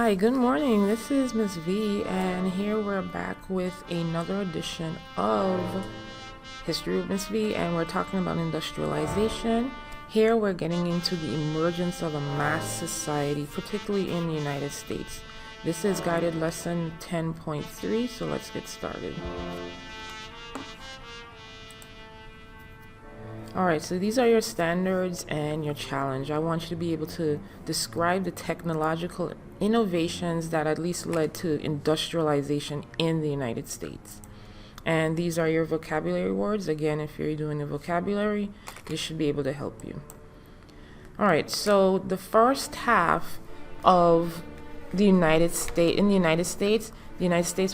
Hi, good morning. This is Miss V, and here we're back with another edition of History with Miss V, and we're talking about industrialization. Here we're getting into the emergence of a mass society, particularly in the United States. This is guided lesson 10.3, so let's get started. Alright, so these are your standards and your challenge. I want you to be able to describe the technological innovations that at least led to industrialization in the United States. And these are your vocabulary words. Again, if you're doing the vocabulary, this should be able to help you. Alright, so the first half of the United States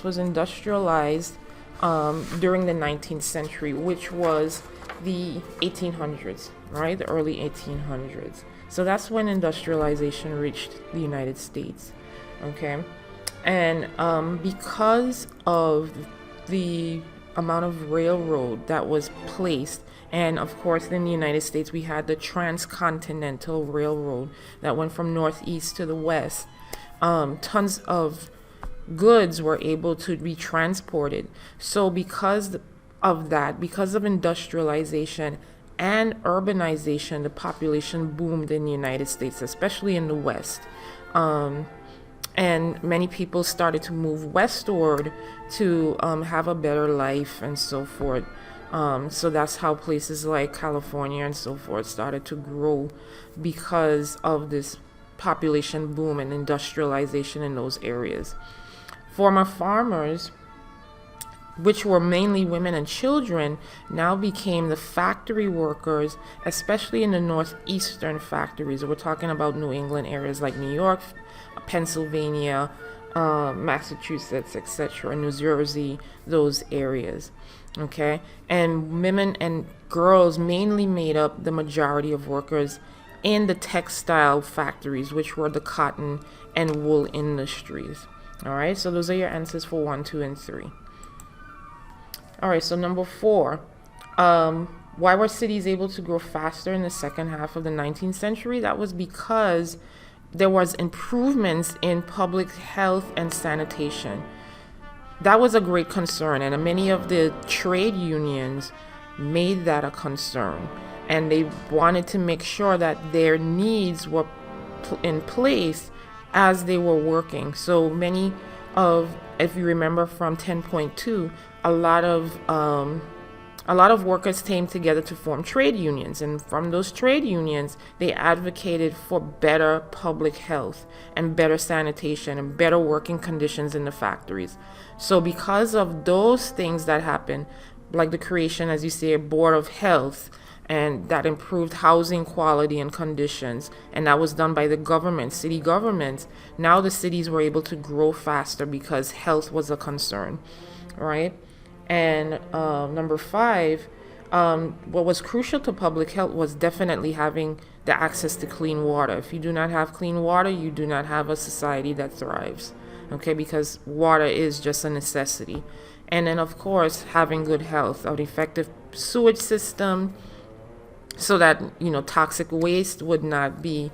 was industrialized during the 19th century, which was the 1800s, right? The early 1800s. So that's when industrialization reached the United States, okay? And because of the amount of railroad that was placed, and of course in the United States we had the transcontinental railroad that went from northeast to the west, tons of goods were able to be transported. So because of industrialization and urbanization, the population boomed in the United States, especially in the West. And many people started to move westward to have a better life and so forth. So that's how places like California and so forth started to grow because of this population boom and industrialization in those areas. Former farmers, which were mainly women and children, now became the factory workers, especially in the northeastern factories. We're talking about New England areas like New York, Pennsylvania, Massachusetts, etc., New Jersey, those areas. Okay, and women and girls mainly made up the majority of workers in the textile factories, which were the cotton and wool industries. All right, so those are your answers for 1, 2, and 3. All right, so number 4, why were cities able to grow faster in the second half of the 19th century? That was because there was improvements in public health and sanitation. That was a great concern, and many of the trade unions made that a concern, and they wanted to make sure that their needs were in place as they were working. So many of, if you remember from 10.2, a lot of workers came together to form trade unions, and from those trade unions they advocated for better public health and better sanitation and better working conditions in the factories. So because of those things that happened, like the creation, as you say, a board of health, and that improved housing quality and conditions, and that was done by the government, city governments. Now the cities were able to grow faster because health was a concern, right? And number 5, what was crucial to public health was definitely having the access to clean water. If you do not have clean water, you do not have a society that thrives, okay? Because water is just a necessity. And then, of course, having good health, an effective sewage system, so that, toxic waste would not be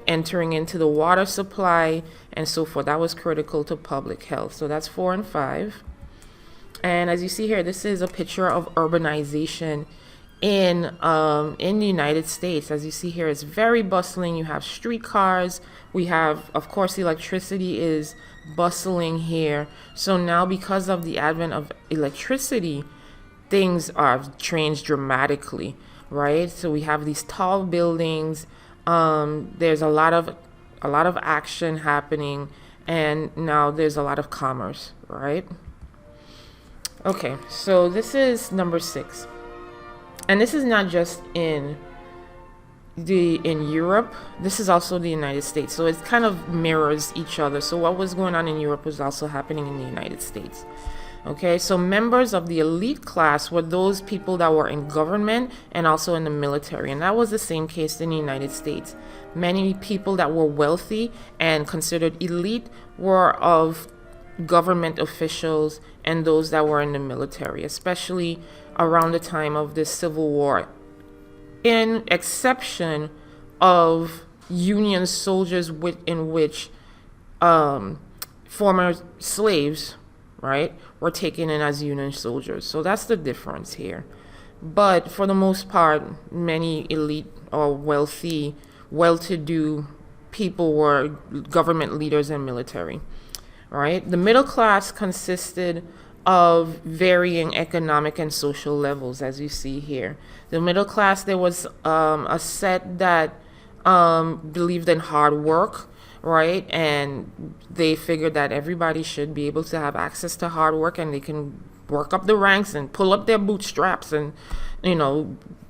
entering into the water supply and so forth. That was critical to public health. So that's 4 and 5. And as you see here, this is a picture of urbanization in the United States. As you see here, it's very bustling. You have streetcars. We have, of course, electricity is bustling here. So now, because of the advent of electricity, things are changed dramatically, right? So we have these tall buildings. There's a lot of action happening, and now there's a lot of commerce, right? Okay, so this is number 6, and this is not just in Europe. This is also the United States, so it kind of mirrors each other. So what was going on in Europe was also happening in the United States. Okay, so members of the elite class were those people that were in government and also in the military, and that was the same case in the United States. Many people that were wealthy and considered elite were of government officials and those that were in the military, especially around the time of the Civil War, in exception of Union soldiers in which former slaves, right, were taken in as Union soldiers. So that's the difference here. But for the most part, many elite or wealthy, well-to-do people were government leaders and military, right? The middle class consisted of varying economic and social levels, as you see here. The middle class, there was a set that believed in hard work, right? And they figured that everybody should be able to have access to hard work, and they can work up the ranks and pull up their bootstraps and,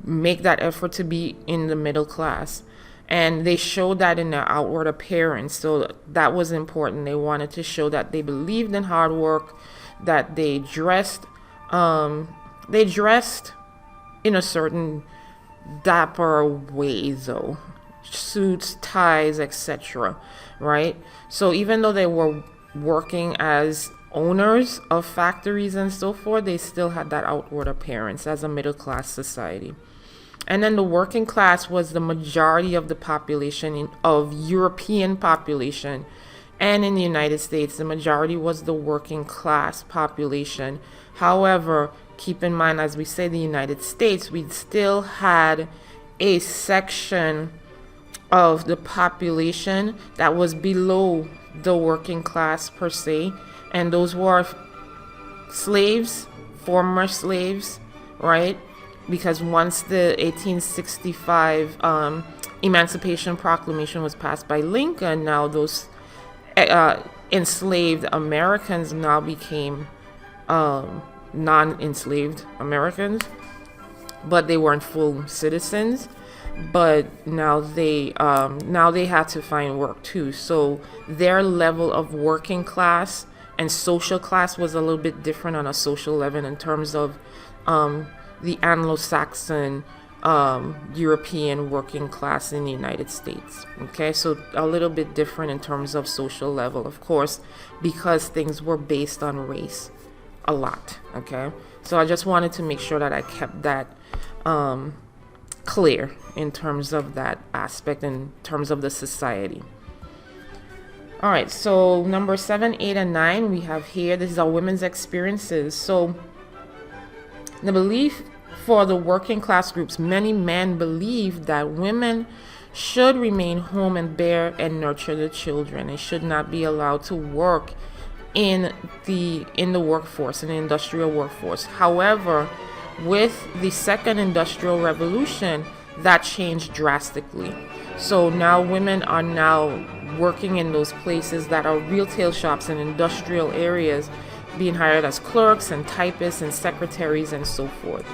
make that effort to be in the middle class. And they showed that in their outward appearance. So that was important. They wanted to show that they believed in hard work, that they dressed in a certain dapper way, though. Suits, ties, etc. Right? So even though they were working as owners of factories and so forth, they still had that outward appearance as a middle class society. And then the working class was the majority of the population of European population. And in the United States, the majority was the working class population. However, keep in mind, as we say, the United States, we still had a section of the population that was below the working class per se. And those were slaves, former slaves, right? Because once the 1865 Emancipation Proclamation was passed by Lincoln, now those enslaved Americans now became non-enslaved Americans, but they weren't full citizens. But now they had to find work too. So their level of working class and social class was a little bit different on a social level in terms of the Anglo-Saxon European working class in the United States. Okay, so a little bit different in terms of social level, of course, because things were based on race a lot. Okay, so I just wanted to make sure that I kept that clear in terms of that aspect, in terms of the society. All right, so number 7, 8, and 9 we have here. This is our women's experiences. So the belief for the working class groups, many men believed that women should remain home and bear and nurture the children. They should not be allowed to work in the workforce, in the industrial workforce. However, with the second industrial revolution, that changed drastically. So now women are now working in those places that are retail shops and industrial areas, being hired as clerks and typists and secretaries and so forth.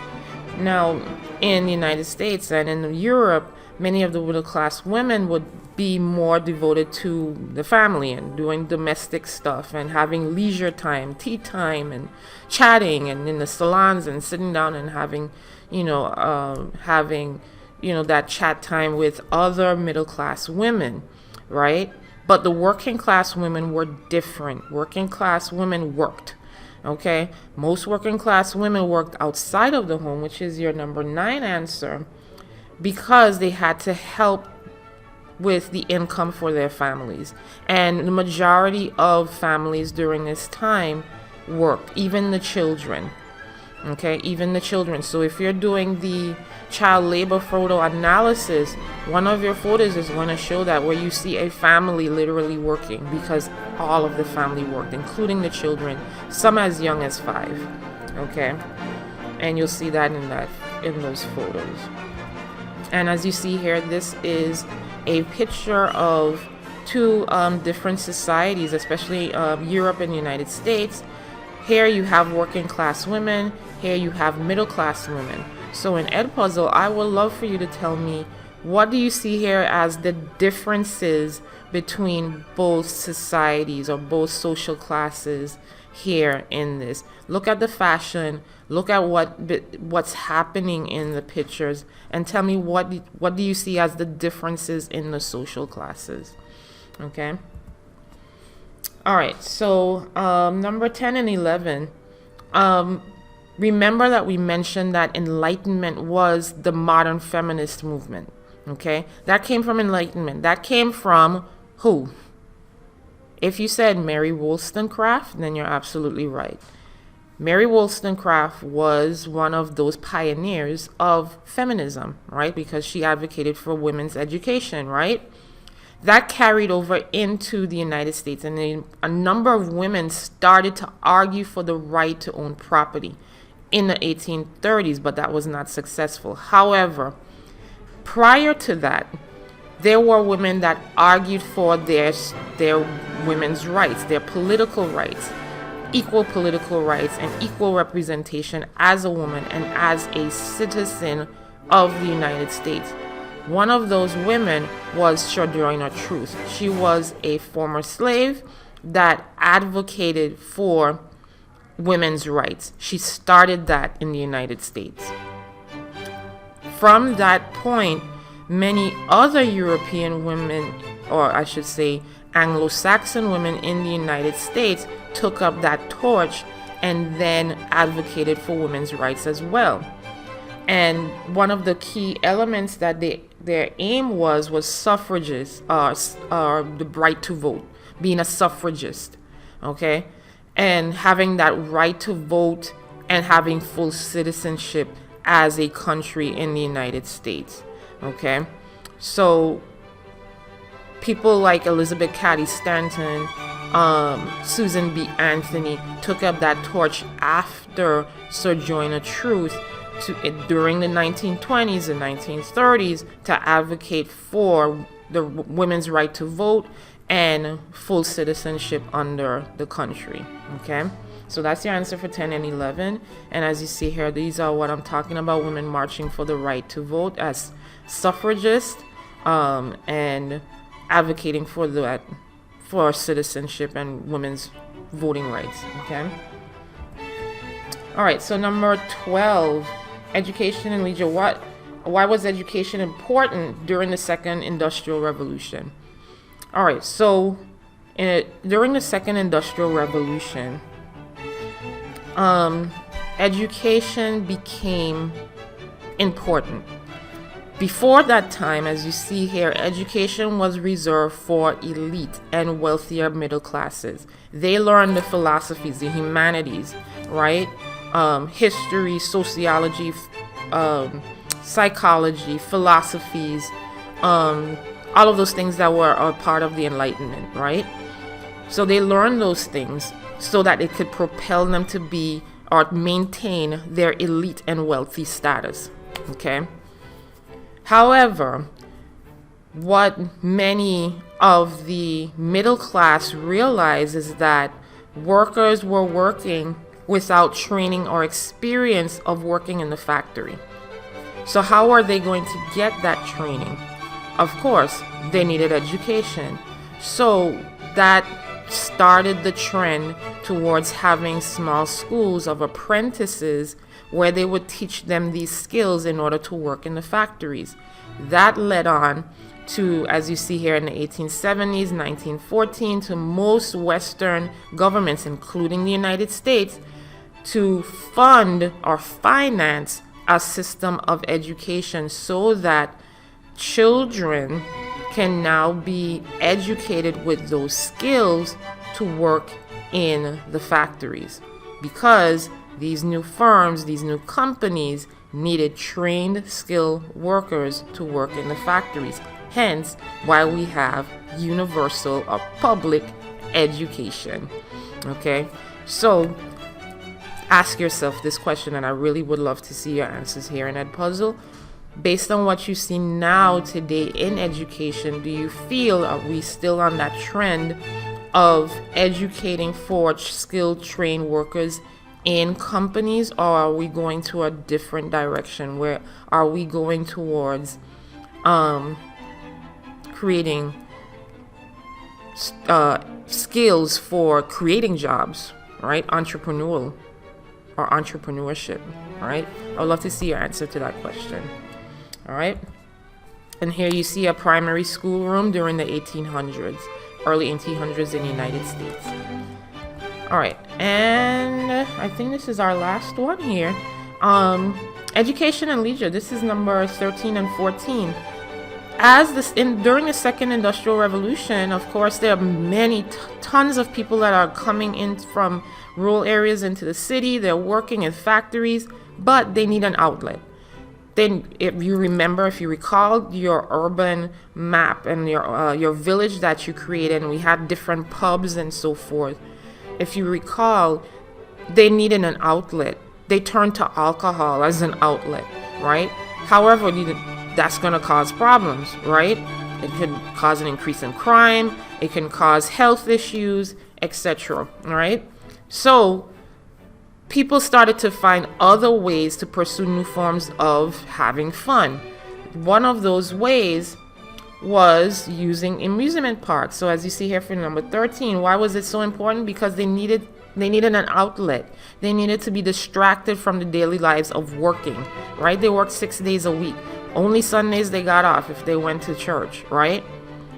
Now, in the United States and in Europe, many of the middle class women would be more devoted to the family and doing domestic stuff and having leisure time, tea time, and chatting and in the salons and sitting down and having that chat time with other middle class women, right? But the working class women were different. Working class women worked. Okay, most working class women worked outside of the home, which is your number 9 answer, because they had to help with the income for their families. And the majority of families during this time worked, even the children. Okay, even the children. So if you're doing the child labor photo analysis, one of your photos is going to show that, where you see a family literally working, because all of the family worked, including the children, some as young as 5. Okay, and you'll see that in those photos. And as you see here, this is a picture of two different societies, especially Europe and the United States. Here you have working class women. Here you have middle class women. So in Edpuzzle, I would love for you to tell me, what do you see here as the differences between both societies or both social classes here in this? Look at the fashion, look at what's happening in the pictures, and tell me what do you see as the differences in the social classes. Okay. All right, so number 10 and 11. Remember that we mentioned that Enlightenment was the modern feminist movement. Okay, that came from Enlightenment. That came from who? If you said Mary Wollstonecraft, then you're absolutely right. Mary Wollstonecraft was one of those pioneers of feminism, right? Because she advocated for women's education, right? That carried over into the United States, and a number of women started to argue for the right to own property in the 1830s, but that was not successful. However, prior to that, there were women that argued for their women's rights, their political rights, equal political rights, and equal representation as a woman and as a citizen of the United States. One of those women was Sojourner Truth. She was a former slave that advocated for women's rights. She started that in the United States. From that point, many other European women, or I should say Anglo-Saxon women in the United States, took up that torch and then advocated for women's rights as well. And one of the key elements that their aim was suffrages, the right to vote, being a suffragist, okay? And having that right to vote and having full citizenship as a country in the United States, okay? So people like Elizabeth Cady Stanton, Susan B. Anthony took up that torch after Sojourner Truth during the 1920s and 1930s to advocate for the women's right to vote and full citizenship under the country. Okay, so that's your answer for 10 and 11. And as you see here, these are what I'm talking about: women marching for the right to vote as suffragists, and advocating for that, for citizenship and women's voting rights. Okay. All right. So number 12, education and leisure. Why was education important during the Second Industrial Revolution? All right. So during the Second Industrial Revolution, education became important. Before that time, as you see here, education was reserved for elite and wealthier middle classes. They learned the philosophies, the humanities, right? History, sociology, psychology, philosophies, all of those things that were a part of the Enlightenment, right? So they learned those things so that it could propel them to be or maintain their elite and wealthy status, okay? However, what many of the middle class realized is that workers were working without training or experience of working in the factory. So how are they going to get that training? Of course, they needed education. So that started the trend towards having small schools of apprentices where they would teach them these skills in order to work in the factories. That led on to, as you see here in the 1870s, 1914, to most Western governments, including the United States, to fund or finance a system of education so that children can now be educated with those skills to work in the factories, because these new firms, these new companies needed trained, skilled workers to work in the factories. Hence, why we have universal or public education. Okay, so ask yourself this question, and I really would love to see your answers here in Edpuzzle. Based on what you see now today in education, do you feel, are we still on that trend of educating for skilled, trained workers in companies, or are we going to a different direction? Where are we going towards creating skills for creating jobs, right? Entrepreneurial or entrepreneurship, all right? I would love to see your answer to that question. All right, and here you see a primary school room during the 1800s, early 1800s in the United States. All right, and I think this is our last one here. Education and leisure. This is number 13 and 14. during the second industrial revolution, of course, there are tons of people that are coming in from rural areas into the city. They're working in factories, but they need an outlet. Then, if you recall your urban map and your village that you created, and we had different pubs and so forth. If you recall, they needed an outlet. They turned to alcohol as an outlet, right? However, that's going to cause problems, right? It can cause an increase in crime. It can cause health issues, etc. Right? So people started to find other ways to pursue new forms of having fun. One of those ways was using amusement parks. So as you see here for number 13, why was it so important? Because they needed an outlet. They needed to be distracted from the daily lives of working, right? They worked 6 days a week. Only Sundays they got off if they went to church, right?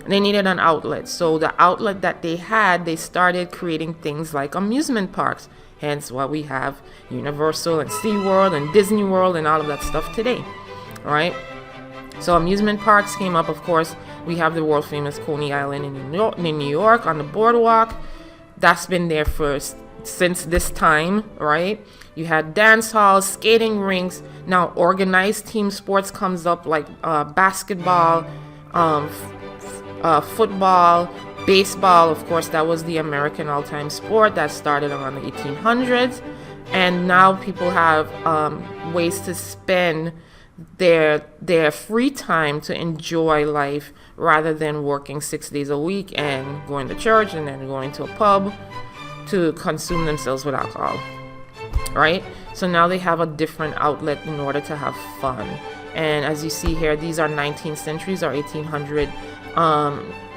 They needed an outlet. So the outlet that they had, they started creating things like amusement parks. Hence why we have Universal and SeaWorld and Disney World and all of that stuff today, right? So amusement parks came up, of course. We have the world famous Coney Island in New York on the boardwalk. That's been there since this time, right? You had dance halls, skating rinks. Now organized team sports comes up like basketball, football, baseball. Of course, that was the American all-time sport that started around the 1800s. And now people have ways to spend their free time to enjoy life rather than working 6 days a week and going to church and then going to a pub to consume themselves with alcohol, right? So now they have a different outlet in order to have fun. And as you see here, these are 19th centuries or 1800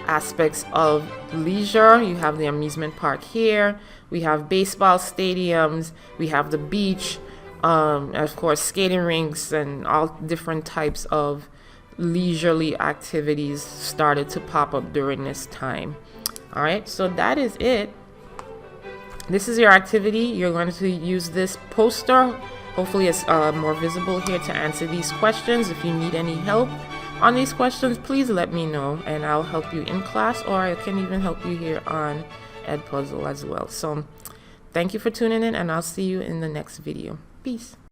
aspects of leisure. You have the amusement park here. We have baseball stadiums. We have the beach. Of course, skating rinks and all different types of leisurely activities started to pop up during this time. All right, so that is it. This is your activity. You're going to use this poster. Hopefully it's more visible here to answer these questions. If you need any help on these questions, please let me know and I'll help you in class, or I can even help you here on Edpuzzle as well. So thank you for tuning in, and I'll see you in the next video. Peace.